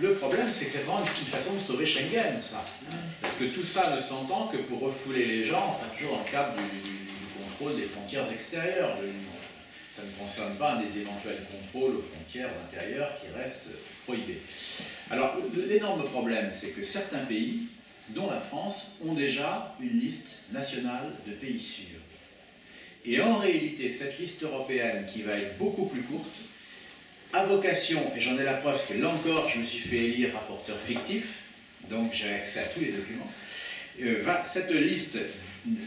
le problème, c'est que c'est vraiment une façon de sauver Schengen, ça. Parce que tout ça ne s'entend que pour refouler les gens, enfin toujours dans le cadre du contrôle des frontières extérieures de l'Union. Ça ne concerne pas des éventuels contrôles aux frontières intérieures qui restent prohibés. Alors, l'énorme problème, c'est que certains pays, dont la France, ont déjà une liste nationale de pays sûrs. Et en réalité, cette liste européenne, qui va être beaucoup plus courte, a vocation, et j'en ai la preuve que là encore, je me suis fait élire rapporteur fictif, donc j'ai accès à tous les documents, cette liste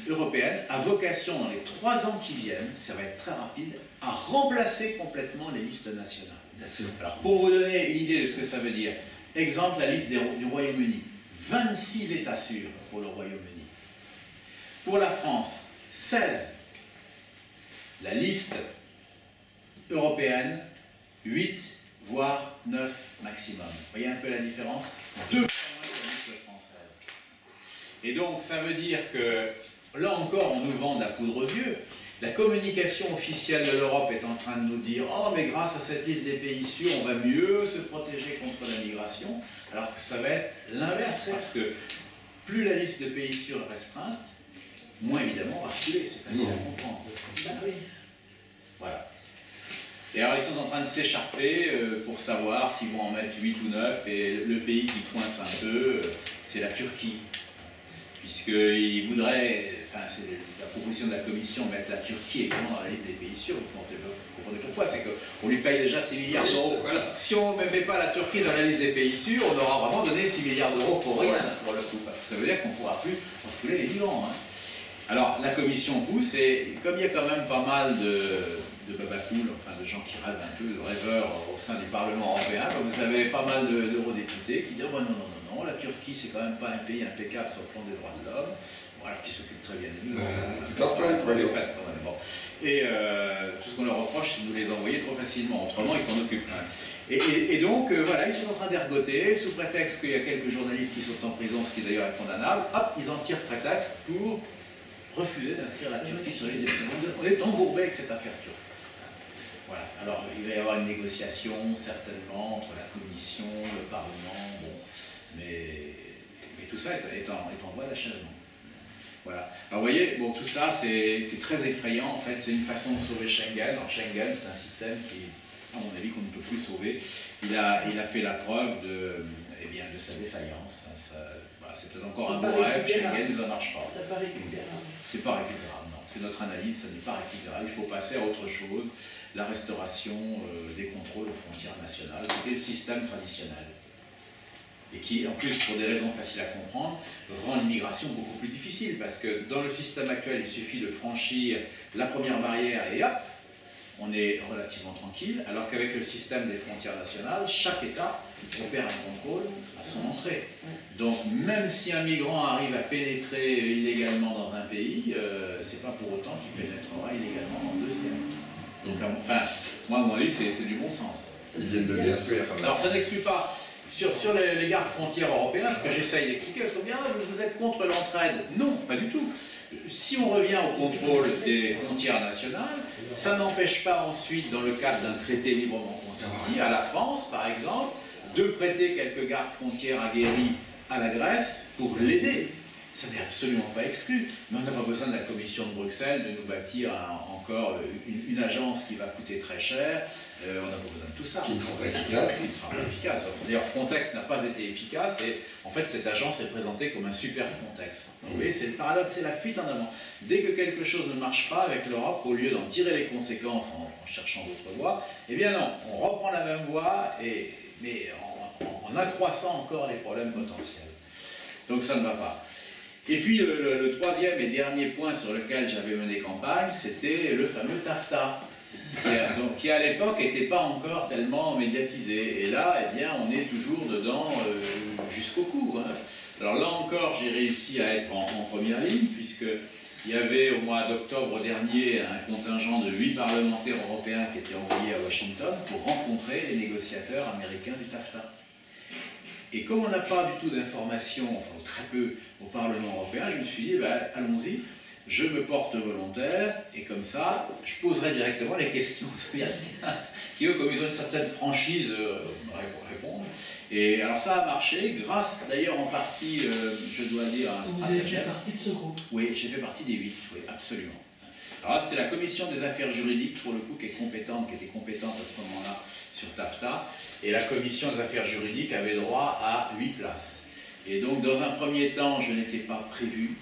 européenne a vocation, dans les 3 ans qui viennent, ça va être très rapide, à remplacer complètement les listes nationales. Bien sûr. Alors, pour vous donner une idée de ce que ça veut dire, exemple, la liste du Royaume-Uni. 26 États sûrs pour le Royaume-Uni. Pour la France, 16. La liste européenne, 8, voire 9 maximum. Vous voyez un peu la différence? 2 fois moins que la liste française. Et donc, ça veut dire que, là encore, on nous vend de la poudre aux yeux. La communication officielle de l'Europe est en train de nous dire « Oh, mais grâce à cette liste des pays sûrs, on va mieux se protéger contre la migration », alors que ça va être l'inverse, parce que plus la liste de pays sûrs est restreinte, moins évidemment on va reculer, c'est facile à comprendre. Bah oui. Voilà. Et alors ils sont en train de s'écharper pour savoir s'ils vont en mettre 8 ou 9, et le pays qui coince un peu, c'est la Turquie. Puisqu'ils voudraient, enfin c'est la proposition de la Commission, mettre la Turquie également dans la liste des pays sûrs. Vous comprenez pourquoi? C'est qu'on lui paye déjà 6 milliards d'euros. Voilà. Si on ne met pas la Turquie dans la liste des pays sûrs, on aura vraiment donné 6 milliards d'euros pour rien, pour le coup. Parce que ça veut dire qu'on ne pourra plus refouler les migrants. Hein. Alors la Commission pousse, et comme il y a quand même pas mal de babacools, enfin de gens qui rêvent un peu, de rêveurs au sein du Parlement européen, vous avez pas mal d'eurodéputés qui disent oh, non, la Turquie c'est quand même pas un pays impeccable sur le plan des droits de l'homme, voilà, qui s'occupe très bien des migrants. Tout à fait, quand même. Bon. Et tout ce qu'on leur reproche, c'est de nous les envoyer trop facilement, autrement ils s'en occupent. Hein. Et donc, voilà, ils sont en train d'ergoter, sous prétexte qu'il y a quelques journalistes qui sont en prison, ce qui d'ailleurs est condamnable, hop, ils en tirent prétexte pour refuser d'inscrire la Turquie sur les élections. On est embourbé avec cette affaire turque. Voilà. Alors, il va y avoir une négociation, certainement, entre la Commission, le Parlement, bon, mais tout ça est en voie d'achèvement. Voilà. Alors, vous voyez, bon, tout ça, c'est très effrayant, en fait, c'est une façon de sauver Schengen. Alors, Schengen, c'est un système qui, à mon avis, qu'on ne peut plus sauver. Il a fait la preuve de sa défaillance. Voilà, c'est peut-être encore un beau rêve, Schengen ne marche pas. C'est pas récupérable. C'est pas récupérable, non. C'est notre analyse, ça n'est pas récupérable. Il faut passer à autre chose. La restauration des contrôles aux frontières nationales, c'était le système traditionnel. Et qui, en plus, pour des raisons faciles à comprendre, rend l'immigration beaucoup plus difficile, parce que dans le système actuel, il suffit de franchir la première barrière et hop, on est relativement tranquille, alors qu'avec le système des frontières nationales, chaque État opère un contrôle à son entrée. Donc même si un migrant arrive à pénétrer illégalement dans un pays, c'est pas pour autant qu'il pénétrera illégalement dans le deuxième. Donc, enfin, moi, à mon avis, c'est du bon sens. Ils viennent de dire. Alors, ça n'exclut pas, sur les gardes frontières européens, ce que j'essaye d'expliquer, parce que bien, vous êtes contre l'entraide. Non, pas du tout. Si on revient au contrôle des frontières nationales, ça n'empêche pas ensuite, dans le cadre d'un traité librement consenti, à la France, par exemple, de prêter quelques gardes frontières aguerris à la Grèce pour l'aider. Ça n'est absolument pas exclu, mais on n'a pas besoin de la Commission de Bruxelles de nous bâtir encore une agence qui va coûter très cher, on n'a pas besoin de tout ça. Qui ne sera pas efficace. Qui ne sera pas efficace. D'ailleurs, Frontex n'a pas été efficace, et en fait, cette agence est présentée comme un super Frontex. Vous voyez, c'est le paradoxe, c'est la fuite en avant. Dès que quelque chose ne marche pas avec l'Europe, au lieu d'en tirer les conséquences en cherchant d'autres voies, eh bien non, on reprend la même voie, mais en accroissant encore les problèmes potentiels. Donc ça ne va pas. Et puis le troisième et dernier point sur lequel j'avais mené campagne, c'était le fameux TAFTA, qui à l'époque n'était pas encore tellement médiatisé. Et là, eh bien, on est toujours dedans jusqu'au cou. Hein. Alors là encore, j'ai réussi à être en première ligne, puisqu'il y avait au mois d'octobre dernier un contingent de 8 parlementaires européens qui étaient envoyés à Washington pour rencontrer les négociateurs américains du TAFTA. Et comme on n'a pas du tout d'informations, enfin très peu, au Parlement européen, je me suis dit, ben, allons-y. je me porte volontaire, et comme ça, je poserai directement les questions aux Américains, qui eux, comme ils ont une certaine franchise, répondent. Et alors ça a marché, grâce d'ailleurs en partie, je dois dire, à un stratagème. Vous avez fait partie de ce groupe? Oui, j'ai fait partie des 8, oui, absolument. Alors là, c'était la commission des affaires juridiques, pour le coup, qui était compétente à ce moment-là sur TAFTA, et la commission des affaires juridiques avait droit à 8 places. Et donc, dans un premier temps, je n'étais pas prévu.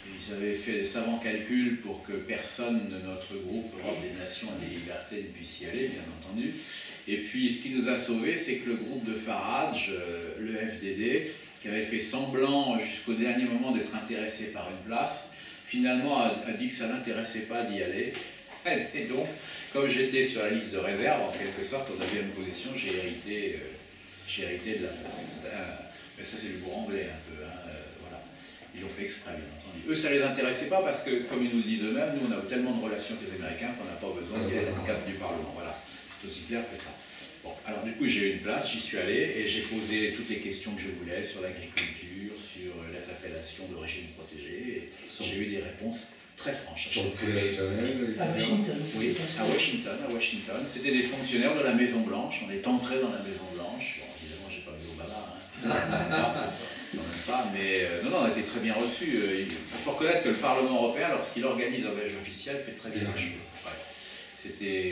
Ils avaient fait de savants calculs pour que personne de notre groupe Europe des Nations et des Libertés ne puisse y aller, bien entendu. Et puis, ce qui nous a sauvés, c'est que le groupe de Farage, le FDD, qui avait fait semblant jusqu'au dernier moment d'être intéressé par une place, finalement a dit que ça ne l'intéressait pas d'y aller. Et donc, comme j'étais sur la liste de réserve, en quelque sorte, en 9e position, j'ai hérité de la place. Mais ça, c'est le goût anglais un peu. Voilà. Ils l'ont fait exprès, bien entendu. Eux, ça ne les intéressait pas parce que, comme ils nous le disent eux-mêmes, nous, on a tellement de relations avec les Américains qu'on n'a pas besoin d'y aller dans le cadre du Parlement. Voilà. C'est aussi clair que ça. Bon, alors du coup, j'ai eu une place, j'y suis allé et j'ai posé toutes les questions que je voulais sur l'agriculture, sur les appellations d'origine protégée. J'ai eu des réponses très franches. Sur le poulet à Washington. Oui, à Washington. C'était des fonctionnaires de la Maison Blanche. On est entré dans la Maison Blanche. Bon, évidemment, j'ai pas vu Obama. Quand même pas, mais non, on a été très bien reçus. Il faut reconnaître que le Parlement européen, lorsqu'il organise un voyage officiel, fait très bien les choses.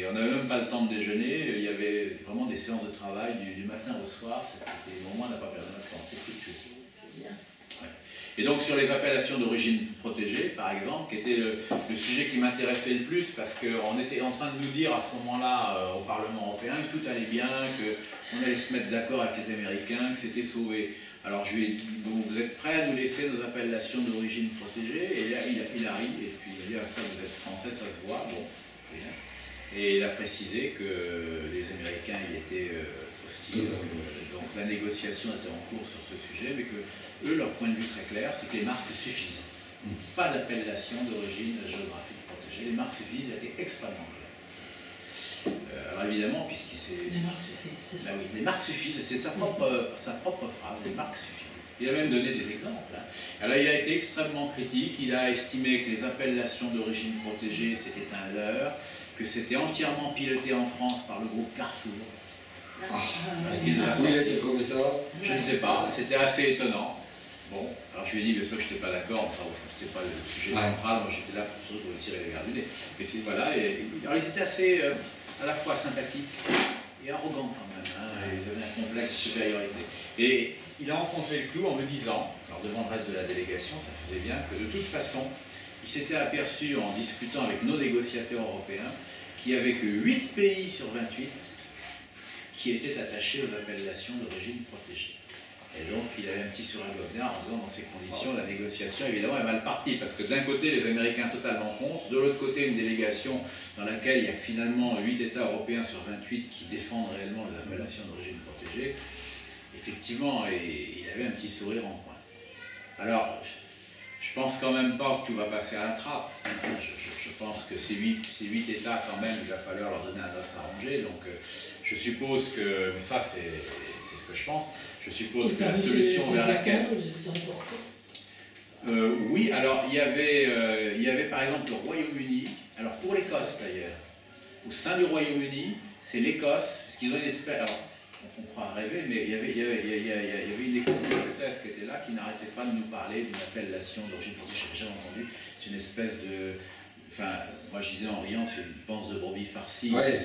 On n'avait même pas le temps de déjeuner, il y avait vraiment des séances de travail du matin au soir, au moins on n'a pas perdu notre temps, c'était fructueux. Ouais. Et donc sur les appellations d'origine protégée, par exemple, qui était le sujet qui m'intéressait le plus, parce qu'on était en train de nous dire à ce moment-là au Parlement européen que tout allait bien, qu'on allait se mettre d'accord avec les Américains, que c'était sauvé. Alors je lui ai dit, bon, vous êtes prêts à nous laisser nos appellations d'origine protégée? Et là il arrive, et puis il a dit, ah, ça vous êtes français, ça se voit, bon, rien. Et il a précisé que les Américains y étaient hostiles, donc la négociation était en cours sur ce sujet, mais que eux, leur point de vue très clair, c'est que les marques suffisent. Pas d'appellation d'origine géographique protégée, les marques suffisent, elles étaient extrêmement claires. Alors évidemment, puisqu'il s'est... Les marques suffisent, c'est ça. Ben oui, les marques suffisent, c'est sa propre phrase, les marques suffisent. Il a même donné des exemples. Hein. Alors il a été extrêmement critique, il a estimé que les appellations d'origine protégée, c'était un leurre, que c'était entièrement piloté en France par le groupe Carrefour. Où il a été trouvé ça? Je ne sais pas, c'était assez étonnant. Bon, alors je lui ai dit bien sûr que je n'étais pas d'accord, enfin, c'était pas le sujet central, moi j'étais là pour tirer les verres du nez. Mais c'est voilà, alors ils étaient assez à la fois sympathiques et arrogants quand même, hein, ils avaient un complexe de supériorité. Et il a enfoncé le clou en me disant, alors devant le reste de la délégation, ça faisait bien, que de toute façon, il s'était aperçu en discutant avec nos négociateurs européens qu'il n'y avait que 8 pays sur 28 qui étaient attachés aux appellations d'origine protégée. Et donc il avait un petit sourire goguenard en disant, dans ces conditions, la négociation évidemment est mal partie, parce que d'un côté les Américains totalement contre, de l'autre côté une délégation dans laquelle il y a finalement 8 États européens sur 28 qui défendent réellement les appellations d'origine protégée. Effectivement, il avait un petit sourire en coin. Alors, je pense quand même pas que tout va passer à la trappe. Je pense que ces 8 États, quand même, il va falloir leur donner un dos à ronger. Donc, je suppose que, mais ça, c'est ce que je pense, je suppose que la solution vers laquelle... oui, alors, il y avait par exemple le Royaume-Uni, alors pour l'Écosse d'ailleurs, au sein du Royaume-Uni, c'est l'Écosse, parce qu'ils ont une espèce... Alors, on croit rêver, mais il y avait une école écossaise qui était là, qui n'arrêtait pas de nous parler d'une appellation d'origine protégée, j'ai jamais entendu, c'est une espèce de... Enfin, moi je disais en riant, c'est une panse de brebis farcie, ouais,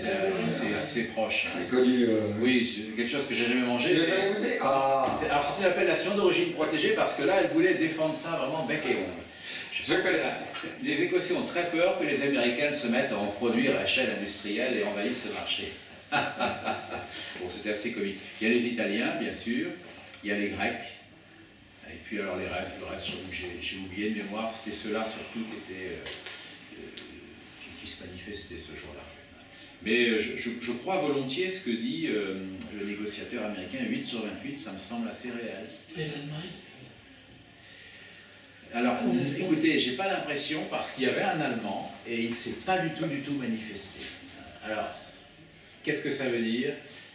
c'est proche. C'est connu. Oui, c'est quelque chose que j'ai jamais mangé. Tu l'as jamais goûté? Alors c'est une appellation d'origine protégée parce que là, elle voulait défendre ça vraiment bec et ongle. Je sais que les Écossais ont très peur que les Américains se mettent à en produire à échelle industrielle et envahissent ce marché. Bon, c'était assez comique. Il y a les Italiens, bien sûr, il y a les Grecs, et puis alors le reste, j'ai oublié de mémoire, c'était ceux-là surtout qui se manifestaient ce jour-là. Mais je crois volontiers ce que dit le négociateur américain, 8 sur 28, ça me semble assez réel. Et l'Allemagne? Alors, écoutez, j'ai pas l'impression, parce qu'il y avait un Allemand, et il ne s'est pas du tout manifesté. Alors, qu'est-ce que ça veut dire?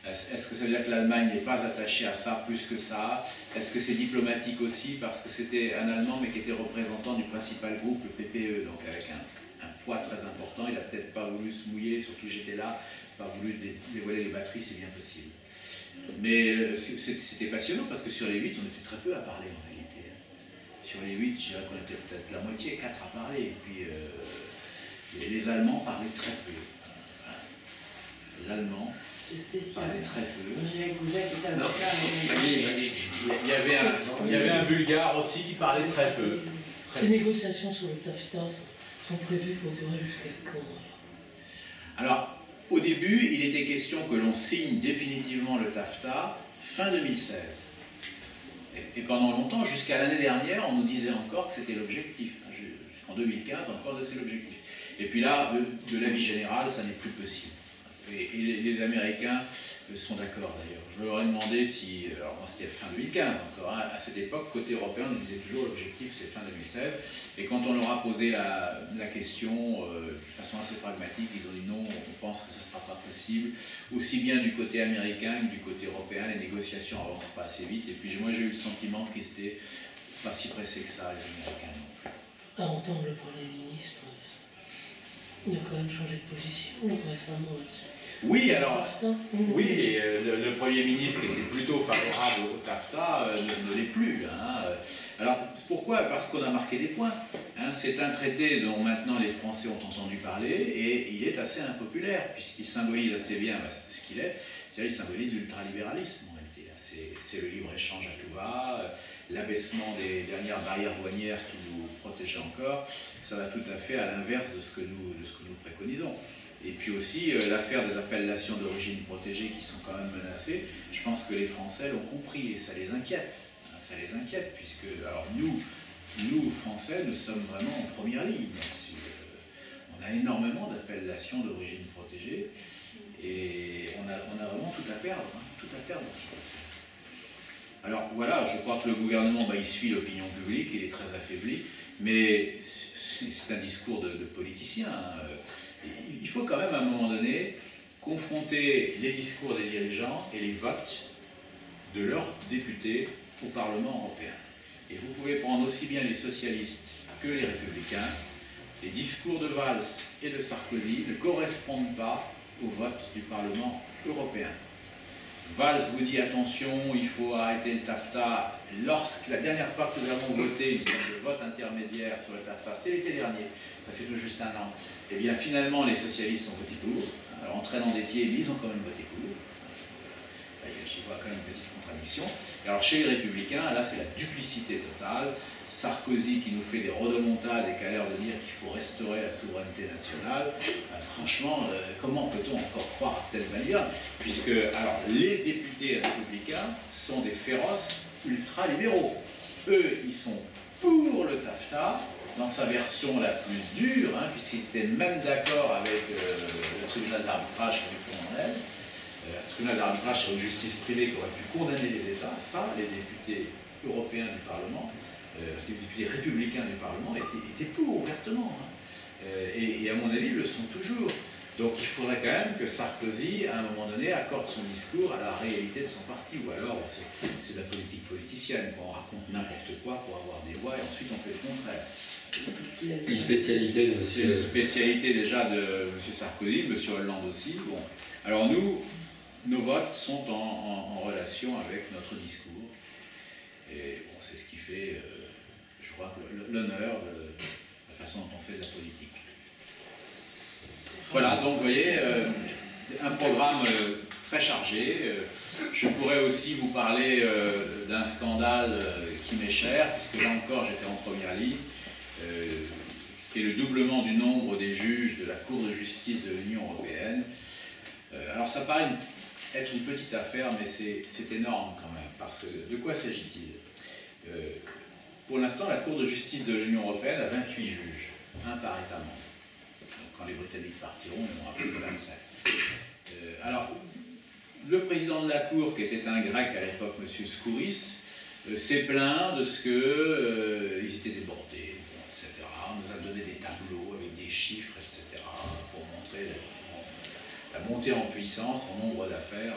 Est-ce que ça veut dire que l'Allemagne n'est pas attachée à ça plus que ça? Est-ce que c'est diplomatique aussi parce que c'était un Allemand mais qui était représentant du principal groupe, le PPE, donc avec un poids très important? Il n'a peut-être pas voulu se mouiller, surtout j'étais là, pas voulu dévoiler les batteries, c'est bien possible. Mais c'était passionnant parce que sur les 8, on était très peu à parler en réalité. Sur les 8, je dirais qu'on était peut-être la moitié, 4 à parler. Et puis les Allemands parlaient très peu. L'allemand parlait très peu. J'ai un cousin qui était avocat. Il y avait un Bulgare aussi qui parlait très peu. Les négociations sur le TAFTA sont prévues pour durer jusqu'à quand? Alors, au début, il était question que l'on signe définitivement le TAFTA fin 2016. Et pendant longtemps, jusqu'à l'année dernière, on nous disait encore que c'était l'objectif. Jusqu'en 2015, encore c'est l'objectif. Et puis là, de l'avis général, ça n'est plus possible. Et les Américains sont d'accord d'ailleurs. Je leur ai demandé si, alors moi c'était fin 2015 encore, hein, à cette époque, côté européen, on nous disait toujours l'objectif c'est fin 2016. Et quand on leur a posé la question de façon assez pragmatique, ils ont dit non, on pense que ça ne sera pas possible. Aussi bien du côté américain que du côté européen, les négociations n'avancent pas assez vite. Et puis moi j'ai eu le sentiment qu'ils n'étaient pas si pressés que ça, les Américains non plus. À entendre le Premier ministre, il a quand même changé de position récemment là-dessus. Oui, alors, oui, le Premier ministre qui était plutôt favorable au TAFTA ne l'est plus. Hein. Alors, pourquoi? Parce qu'on a marqué des points. Hein. C'est un traité dont maintenant les Français ont entendu parler et il est assez impopulaire puisqu'il symbolise assez bien ce qu'il est. C'est-à-dire qu'il symbolise l'ultralibéralisme en réalité. C'est le libre-échange à tout va, l'abaissement des dernières barrières douanières qui nous protégeaient encore. Ça va tout à fait à l'inverse de ce que nous préconisons. Et puis aussi l'affaire des appellations d'origine protégée qui sont quand même menacées, je pense que les Français l'ont compris et ça les inquiète. Ça les inquiète puisque, alors nous Français, nous sommes vraiment en première ligne. On a énormément d'appellations d'origine protégée et on a vraiment tout à perdre, hein, tout à perdre. Alors voilà, je crois que le gouvernement, il suit l'opinion publique, il est très affaibli, mais c'est un discours de politicien. Hein. Il faut quand même à un moment donné confronter les discours des dirigeants et les votes de leurs députés au Parlement européen. Et vous pouvez prendre aussi bien les socialistes que les républicains. Les discours de Valls et de Sarkozy ne correspondent pas au vote du Parlement européen. Valls vous dit attention, il faut arrêter le TAFTA. La dernière fois que nous avons voté une sorte de vote intermédiaire sur le TAFTA, c'était l'été dernier, ça fait tout juste un an, et bien finalement les socialistes ont voté pour, alors en traînant des pieds, mais ils ont quand même voté pour. J'y vois quand même une petite contradiction. Et alors chez les républicains, là c'est la duplicité totale. Sarkozy qui nous fait des rodomontades et qui a l'air de dire qu'il faut restaurer la souveraineté nationale, franchement, comment peut-on encore croire à telle manière? Puisque alors, les députés républicains sont des féroces ultra-libéraux. Eux, ils sont pour le TAFTA, dans sa version la plus dure, hein, puisqu'ils étaient même d'accord avec le tribunal d'arbitrage qui avait pris en aide. Le tribunal d'arbitrage sur une justice privée qui aurait pu condamner les États. Ça, les députés européens du Parlement, les députés républicains du Parlement étaient pour ouvertement. Hein. Et à mon avis, ils le sont toujours. Donc il faudrait quand même que Sarkozy, à un moment donné, accorde son discours à la réalité de son parti. Ou alors, c'est de la politique politicienne, qu'on raconte n'importe quoi pour avoir des voix et ensuite on fait le contraire. Une spécialité de monsieur. C'est une spécialité déjà de M. Sarkozy, M. Hollande aussi. Bon. Alors nous, nos votes sont en relation avec notre discours. Et bon, c'est ce qui fait, je crois, l'honneur de la façon dont on fait de la politique. Voilà, donc vous voyez, un programme très chargé. Je pourrais aussi vous parler d'un scandale qui m'est cher, puisque là encore j'étais en première ligne, qui est le doublement du nombre des juges de la Cour de justice de l'Union européenne. Alors ça paraît être une petite affaire, mais c'est énorme quand même, parce que de quoi s'agit-il? Pour l'instant, la Cour de justice de l'Union européenne a 28 juges, un par État membre. Quand les Britanniques partiront, ils n'auront plus que 25. Alors, le président de la Cour, qui était un grec à l'époque, M. Skouris, s'est plaint de ce qu'ils étaient débordés, etc. On nous a donné des tableaux avec des chiffres, etc., pour montrer la montée en puissance, en nombre d'affaires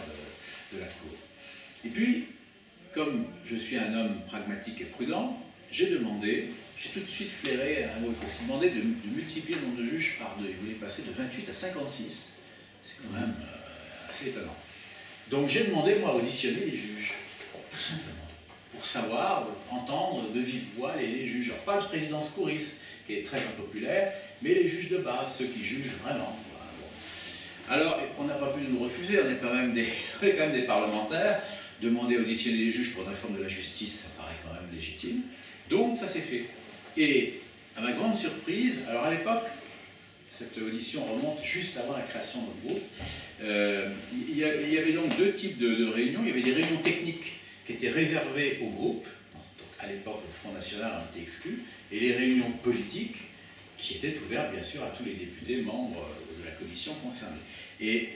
de la Cour. Et puis, comme je suis un homme pragmatique et prudent, j'ai tout de suite flairé un autre, parce qu'il demandait de multiplier le nombre de juges par 2. Il voulait passer de 28 à 56. C'est quand même assez étonnant. Donc j'ai demandé, moi, à auditionner les juges, tout simplement, pour savoir, entendre de vive voix les juges. Alors, pas le président Skouris, qui est très impopulaire, mais les juges de base, ceux qui jugent vraiment. Voilà, bon. Alors, on n'a pas pu nous refuser, on est quand même des parlementaires. Demander à auditionner les juges pour une réforme de la justice, ça paraît quand même légitime. Donc ça s'est fait. Et à ma grande surprise, alors à l'époque, cette audition remonte juste avant la création de notre groupe, il y avait donc deux types de réunions. Il y avait des réunions techniques qui étaient réservées au groupe, donc à l'époque le Front National en était exclu, et les réunions politiques qui étaient ouvertes bien sûr à tous les députés membres de la commission concernée. Et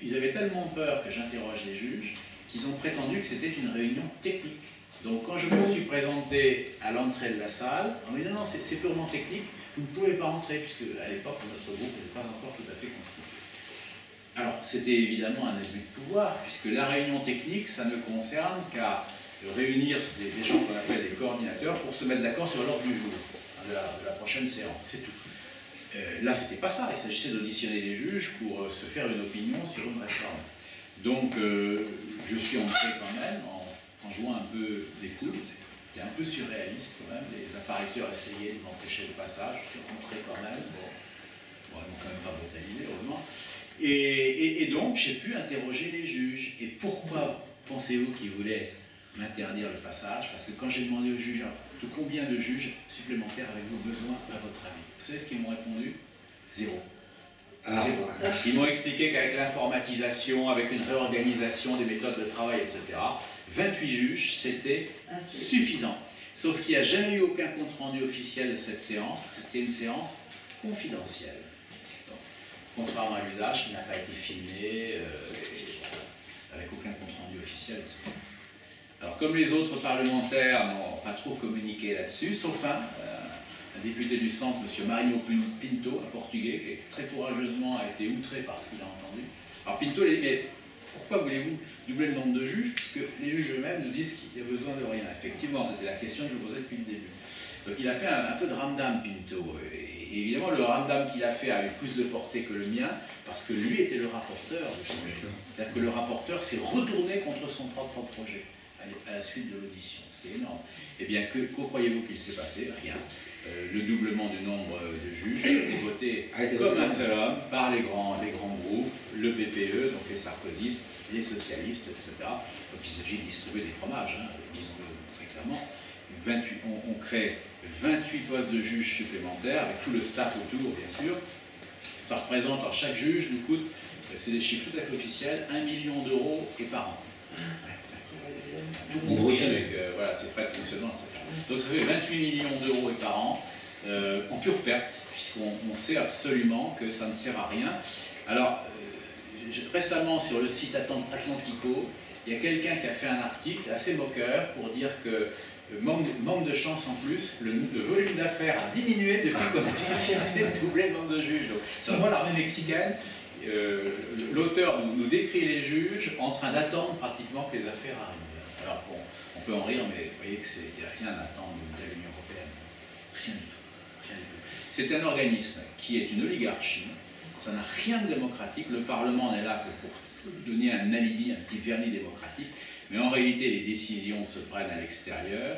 ils avaient tellement peur que j'interroge les juges qu'ils ont prétendu que c'était une réunion technique. Donc quand je me suis présenté à l'entrée de la salle, on m'a dit non, c'est purement technique, vous ne pouvez pas entrer, puisque à l'époque notre groupe n'était pas encore tout à fait constitué. Alors c'était évidemment un abus de pouvoir, puisque la réunion technique, ça ne concerne qu'à réunir des gens qu'on appelle des coordinateurs pour se mettre d'accord sur l'ordre du jour de la prochaine séance, c'est tout. Là c'était pas ça, il s'agissait d'auditionner les juges pour se faire une opinion sur une réforme. Donc je suis entré quand même en jouant un peu des coups. C'était un peu surréaliste quand même. Les apparaîteurs essayaient de m'empêcher le passage. Je suis rentré quand même. Bon, ils m'ont quand même pas brutalisé, heureusement. Et donc j'ai pu interroger les juges. Et pourquoi pensez-vous qu'ils voulaient m'interdire le passage? Parce que quand j'ai demandé aux juges, de combien de juges supplémentaires avez-vous besoin à votre avis? Vous savez ce qu'ils m'ont répondu? 0. Ah. Ils m'ont expliqué qu'avec l'informatisation, avec une réorganisation des méthodes de travail, etc., 28 juges, c'était suffisant. Sauf qu'il n'y a jamais eu aucun compte-rendu officiel de cette séance, parce que c'était une séance confidentielle. Donc, contrairement à l'usage, qui n'a pas été filmé, avec aucun compte-rendu officiel, etc. Alors, comme les autres parlementaires n'ont pas trop communiqué là-dessus, sauf un député du centre, M. Marinho Pinto, un Portugais, qui très courageusement a été outré par ce qu'il a entendu. Alors Pinto lui a dit, mais pourquoi voulez-vous doubler le nombre de juges, puisque les juges eux-mêmes nous disent qu'il y a besoin de rien. Effectivement, c'était la question que je posais depuis le début. Donc il a fait un peu de ramdam, Pinto. Et évidemment, le ramdam qu'il a fait avait plus de portée que le mien, parce que lui était le rapporteur de ce projet. C'est-à-dire que le rapporteur s'est retourné contre son propre projet à la suite de l'audition. C'était énorme. Eh bien, que croyez-vous qu'il s'est passé? Rien. Le doublement du nombre de juges a été voté comme un seul homme par les grands groupes, le PPE, donc les sarkozystes, les socialistes, etc. Donc il s'agit de distribuer des fromages, disons-le très clairement. On crée 28 postes de juges supplémentaires, avec tout le staff autour, bien sûr. Ça représente, alors chaque juge nous coûte, c'est des chiffres tout à fait officiels, 1 million d'euros et par an. Tout compris avec ces frais de fonctionnement, etc. Donc ça fait 28 millions d'euros par an en pure perte, puisqu'on sait absolument que ça ne sert à rien. Alors, récemment sur le site Atlantico, il y a quelqu'un qui a fait un article assez moqueur pour dire que manque de chance en plus, le volume d'affaires a diminué depuis qu'on a décidé de doubler le nombre de juges. C'est vraiment l'armée mexicaine. L'auteur nous décrit les juges en train d'attendre pratiquement que les affaires arrivent. Alors bon, on peut en rire, mais vous voyez qu'il n'y a rien à attendre de l'Union européenne. Rien du tout. Rien du tout. C'est un organisme qui est une oligarchie. Ça n'a rien de démocratique. Le Parlement n'est là que pour donner un alibi, un petit vernis démocratique. Mais en réalité, les décisions se prennent à l'extérieur,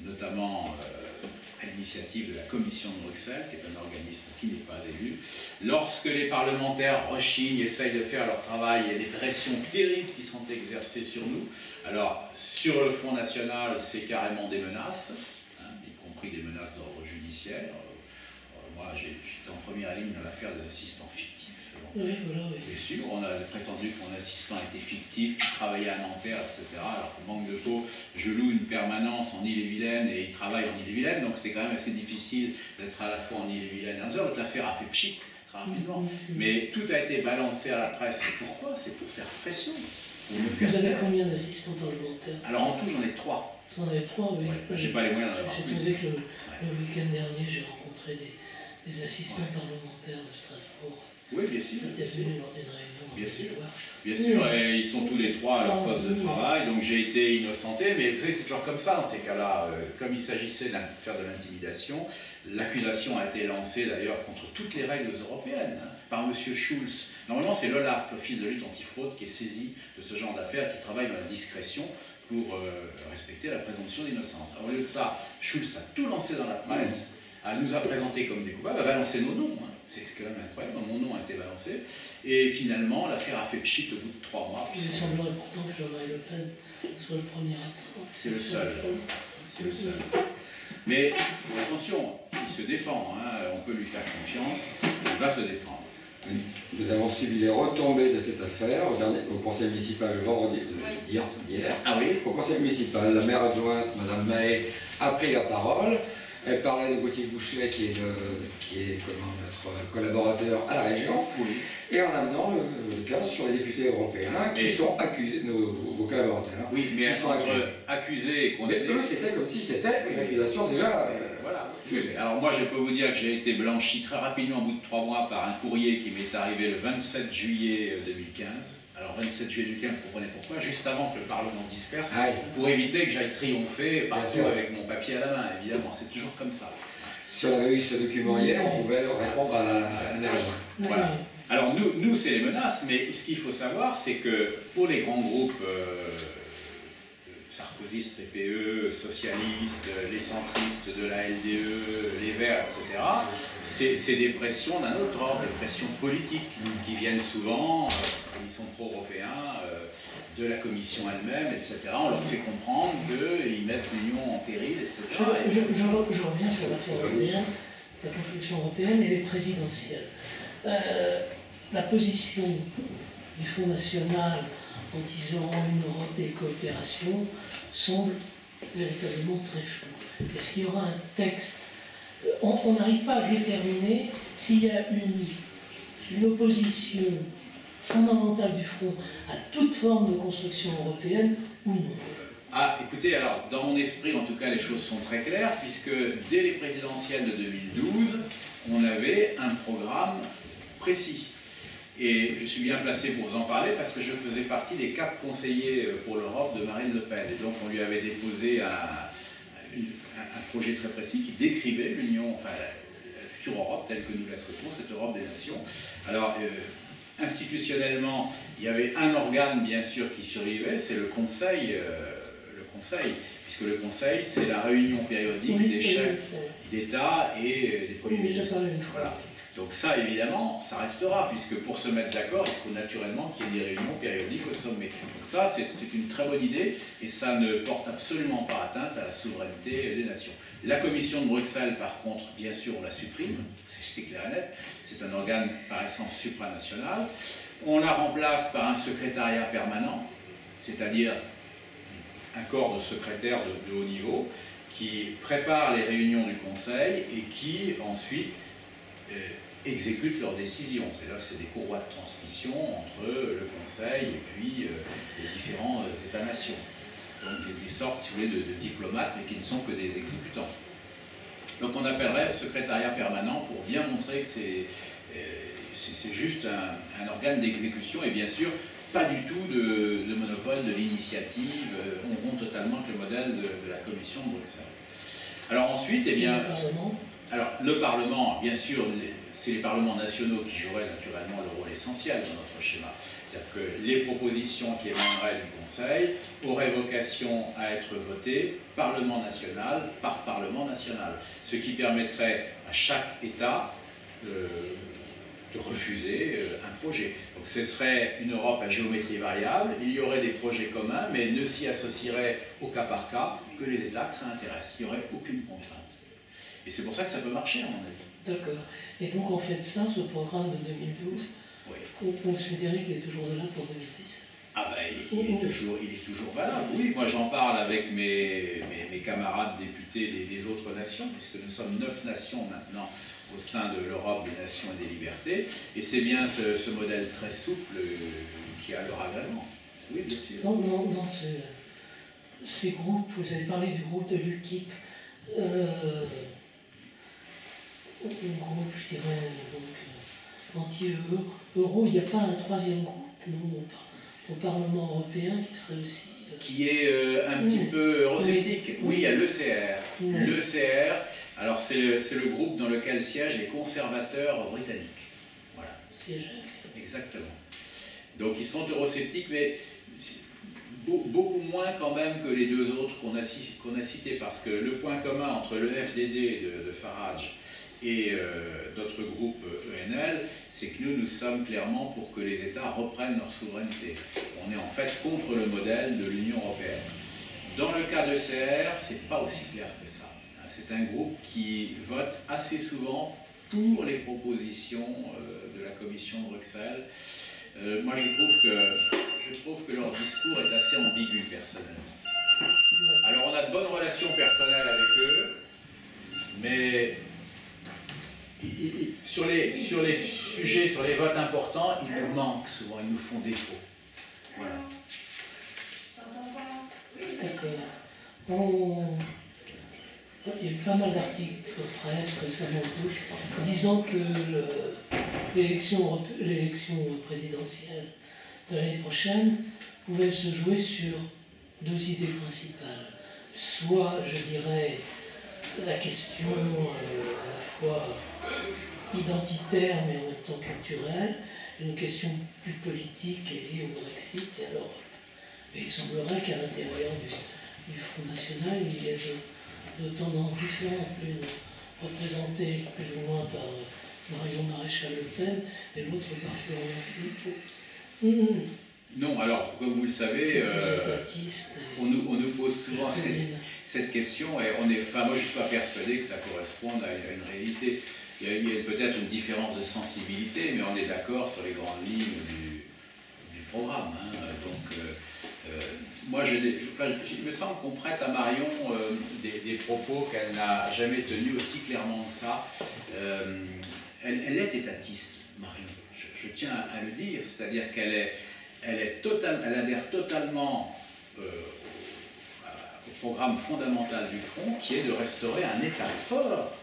notamment à l'initiative de la Commission de Bruxelles, qui est un organisme qui n'est pas élu. Lorsque les parlementaires rechignent, essayent de faire leur travail, il y a des pressions terribles qui sont exercées sur nous. Alors, sur le Front National, c'est carrément des menaces, y compris des menaces d'ordre judiciaire. Moi, j'étais en première ligne dans l'affaire des assistants fictifs. Oui, voilà, oui. Bien sûr, on a prétendu que mon assistant était fictif, qu'il travaillait à Nanterre, etc. Alors que manque de peau, je loue une permanence en Ille-et-Vilaine et il travaille en Ille-et-Vilaine, donc c'est quand même assez difficile d'être à la fois en Ille-et-Vilaine et en Nanterre. Donc l'affaire a fait pchit très rapidement. Mais tout a été balancé à la presse. Pourquoi? C'est pour faire pression. Vous avez combien d'assistants parlementaires? Alors en tout, j'en ai 3. Vous en avez 3, oui. Ouais, j'ai pas les moyens d'en avoir plus. J'ai trouvé que le week-end dernier, j'ai rencontré des assistants parlementaires de Strasbourg. Oui, bien sûr. Il était venu lors d'une réunion. Bien sûr. Bien sûr, et ils sont tous les trois à leur poste de travail, donc j'ai été innocenté, mais vous savez, c'est toujours comme ça dans ces cas-là. Comme il s'agissait de faire de l'intimidation, l'accusation a été lancée d'ailleurs contre toutes les règles européennes, hein, par M. Schulz. Normalement, c'est l'OLAF, l'Office de lutte antifraude, qui est saisi de ce genre d'affaires, qui travaille dans la discrétion pour respecter la présomption d'innocence. Au lieu de ça, Schulz a tout lancé dans la presse, nous a présenté comme des coupables, a balancé nos noms. Hein. C'est quand même incroyable, mon nom a été balancé. Et finalement, l'affaire a fait pchit au bout de 3 mois. Il semblerait pourtant que Jean-Marie Le Pen soit le premier à... C'est le seul. C'est le seul. Mais attention, il se défend, hein. On peut lui faire confiance, il va se défendre. Nous avons subi les retombées de cette affaire au conseil municipal le vendredi d'hier. Ah oui. Au conseil municipal, la maire adjointe, Mme Mahé, a pris la parole. Elle parlait de Gauthier Boucher, qui est notre collaborateur à la région, oui. Et en amenant le cas sur les députés européens qui sont accusés, vos collaborateurs. Oui, mais qui sont accusés et condamnés. Mais eux, c'était comme si c'était une accusation déjà. Voilà. Alors moi, je peux vous dire que j'ai été blanchi très rapidement, au bout de 3 mois, par un courrier qui m'est arrivé le 27 juillet 2015. Alors 27 juillet 2015, vous comprenez pourquoi, juste avant que le Parlement disperse, pour éviter que j'aille triompher partout avec mon papier à la main, évidemment, c'est toujours comme ça. Si on avait eu ce document hier, on pouvait répondre à la maire. Voilà. Alors nous c'est les menaces, mais ce qu'il faut savoir, c'est que pour les grands groupes sarkozystes, PPE, socialistes, les centristes de la LDE, les Verts, etc., c'est des pressions d'un autre ordre, des pressions politiques qui viennent souvent, comme ils sont pro-européens, de la Commission elle-même, etc. On leur fait comprendre qu'ils mettent l'Union en péril, etc. Je reviens sur l'affaire européenne, la construction européenne et les présidentielles. La position du Front National en disant une Europe des coopérations semble véritablement très floue. Est-ce qu'il y aura un texte? On n'arrive pas à déterminer s'il y a une opposition fondamentale du Front à toute forme de construction européenne ou non. Ah, écoutez, alors, dans mon esprit, en tout cas, les choses sont très claires, puisque dès les présidentielles de 2012, on avait un programme précis. Et je suis bien placé pour vous en parler parce que je faisais partie des 4 conseillers pour l'Europe de Marine Le Pen. Et donc on lui avait déposé un projet très précis qui décrivait l'Union, enfin la future Europe telle que nous la souhaitons, cette Europe des nations. Alors institutionnellement, il y avait un organe bien sûr qui survivait, c'est le Conseil, puisque le Conseil c'est la réunion périodique des chefs d'État et des premiers ministres. Voilà. Donc ça, évidemment, ça restera, puisque pour se mettre d'accord, il faut naturellement qu'il y ait des réunions périodiques au sommet. Donc ça, c'est une très bonne idée, et ça ne porte absolument pas atteinte à la souveraineté des nations. La Commission de Bruxelles, par contre, bien sûr, on la supprime, c'est clair et net, c'est un organe par essence supranational. On la remplace par un secrétariat permanent, c'est-à-dire un corps de secrétaires de haut niveau, qui prépare les réunions du Conseil et qui, ensuite, exécutent leurs décisions. C'est-à-dire que c'est des courroies de transmission entre le Conseil et puis les différents États-nations. Donc des sortes, si vous voulez, de diplomates, mais qui ne sont que des exécutants. Donc on appellerait secrétariat permanent pour bien montrer que c'est juste un organe d'exécution et bien sûr pas du tout de monopole de l'initiative. On rompt totalement avec le modèle de la Commission de Bruxelles. Alors ensuite, eh bien... Alors, le Parlement, bien sûr, c'est les parlements nationaux qui joueraient naturellement le rôle essentiel dans notre schéma. C'est-à-dire que les propositions qui émaneraient du Conseil auraient vocation à être votées Parlement national par Parlement national, ce qui permettrait à chaque État de refuser un projet. Donc ce serait une Europe à géométrie variable, il y aurait des projets communs, mais ne s'y associerait au cas par cas que les États que ça intéresse. Il n'y aurait aucune contrainte. Et c'est pour ça que ça peut marcher, à mon avis. D'accord. Et donc, en fait, ça, ce programme de 2012, oui. On considérait qu'il est toujours de là pour 2010. Ah ben, il est toujours valable, oui. Moi, j'en parle avec mes camarades députés des autres nations, puisque nous sommes 9 nations maintenant au sein de l'Europe des nations et des libertés. Et c'est bien ce modèle très souple qui a leur agrément. Oui, bien sûr. Dans ces groupes, vous avez parlé du groupe de l'UKIP. Un groupe, je dirais, donc, anti-euro. Il n'y a pas un troisième groupe, non, au Parlement européen qui serait aussi... Qui est un petit peu eurosceptique. Oui, il y a l'ECR. L'ECR, alors c'est le groupe dans lequel siègent les conservateurs britanniques. Voilà. Exactement. Donc ils sont eurosceptiques, mais beaucoup moins quand même que les deux autres qu'on a cités, parce que le point commun entre le FDD de Farage et notre groupe ENL, c'est que nous sommes clairement pour que les États reprennent leur souveraineté. On est en fait contre le modèle de l'Union européenne. Dans le cas de CR, c'est pas aussi clair que ça. C'est un groupe qui vote assez souvent pour les propositions de la Commission de Bruxelles. Moi, je trouve que leur discours est assez ambigu, personnellement. Alors, on a de bonnes relations personnelles avec eux, mais sur les sujets, sur les votes importants, ils nous manquent souvent, ils nous font défaut. Voilà. D'accord. Il y a eu pas mal d'articles au Presse récemment disant que l'élection présidentielle de l'année prochaine pouvait se jouer sur deux idées principales. Soit, je dirais, la question à la fois identitaire mais en même temps culturelle, une question plus politique et liée au Brexit et à l'Europe. Et il semblerait qu'à l'intérieur du Front National, il y ait de tendances différentes, l'une représentée plus ou moins par Marion Maréchal Le Pen et l'autre par Florian Philippot. Non, alors, comme vous le savez, on nous pose souvent cette question, et moi je ne suis pas persuadé que ça corresponde à une réalité. Il y a peut-être une différence de sensibilité, mais on est d'accord sur les grandes lignes du programme. Moi, il me semble qu'on prête à Marion des propos qu'elle n'a jamais tenus aussi clairement que ça. Elle est étatiste, Marion, je tiens à le dire, c'est-à-dire qu'elle adhère totalement au programme fondamental du Front, qui est de restaurer un État fort,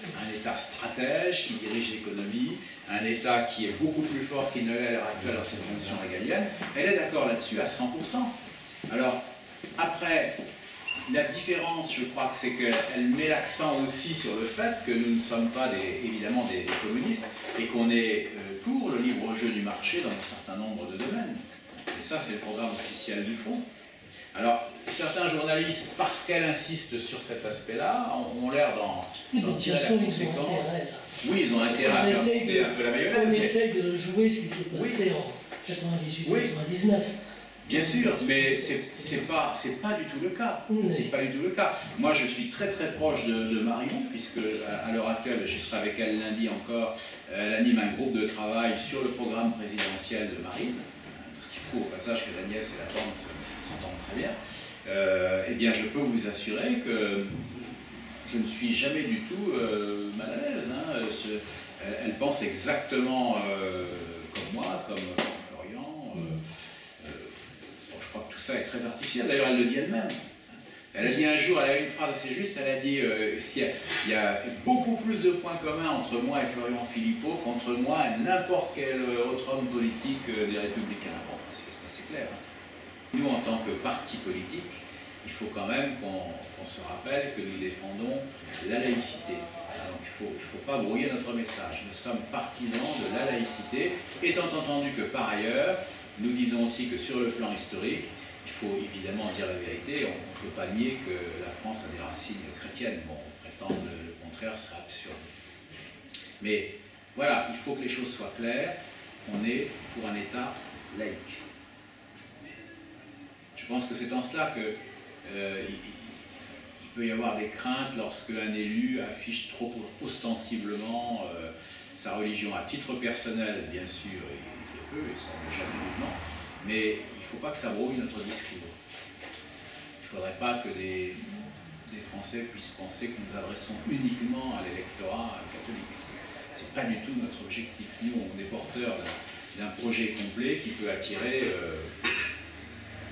un État stratège qui dirige l'économie, un État qui est beaucoup plus fort qu'il ne l'est à l'heure actuelle dans ses fonctions régaliennes. Elle est d'accord là-dessus à 100%. Alors, après, la différence, je crois, c'est qu'elle met l'accent aussi sur le fait que nous ne sommes pas évidemment des communistes et qu'on est pour le libre jeu du marché dans un certain nombre de domaines. Et ça, c'est le programme officiel du Front. Alors, certains journalistes, parce qu'elle insiste sur cet aspect-là, ont l'air d'en tirer la conséquence. Oui, ils ont intérêt à faire monter un peu la mayonnaise. On essaye de jouer ce qui s'est passé en 98-99. Bien sûr, mais c'est pas du tout le cas. C'est pas du tout le cas. Moi, je suis très très proche de Marion, puisque à l'heure actuelle, je serai avec elle lundi encore. Elle anime un groupe de travail sur le programme présidentiel de Marine, ce qui prouve au passage que la nièce et la tante s'entendent très bien. Eh bien, je peux vous assurer que je ne suis jamais du tout mal à l'aise. Elle pense exactement comme moi, comme Florian. Je crois que tout ça est très artificiel. D'ailleurs, elle le dit elle-même. Elle a dit un jour, elle a eu une phrase assez juste, elle a dit il y a beaucoup plus de points communs entre moi et Florian Philippot qu'entre moi et n'importe quel autre homme politique des Républicains. Bon, c'est assez clair. Nous, en tant que parti politique, il faut quand même qu'on se rappelle que nous défendons la laïcité. Donc il ne faut pas brouiller notre message. Nous sommes partisans de la laïcité, étant entendu que par ailleurs, nous disons aussi que sur le plan historique, il faut évidemment dire la vérité, on ne peut pas nier que la France a des racines chrétiennes. Bon, prétendre le contraire serait absurde. Mais voilà, il faut que les choses soient claires. On est pour un État laïque. Je pense que c'est en cela que il peut y avoir des craintes lorsque un élu affiche trop ostensiblement sa religion à titre personnel, bien sûr, il peut, et ça on ne jamais dit non, mais il ne faut pas que ça brouille notre discours. Il ne faudrait pas que des Français puissent penser que nous adressons uniquement à l'électorat catholique. Ce n'est pas du tout notre objectif. Nous, on est porteurs d'un projet complet qui peut attirer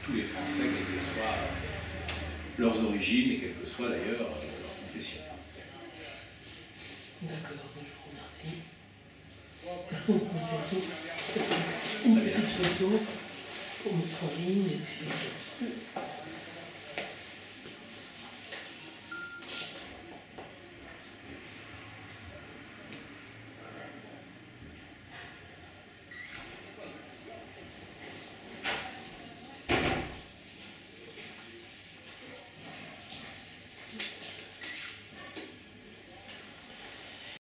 tous les Français, quelles que soient leurs origines et quelle que soit d'ailleurs leur confession. D'accord, je vous remercie. Une petite photo pour mettre en ligne et puis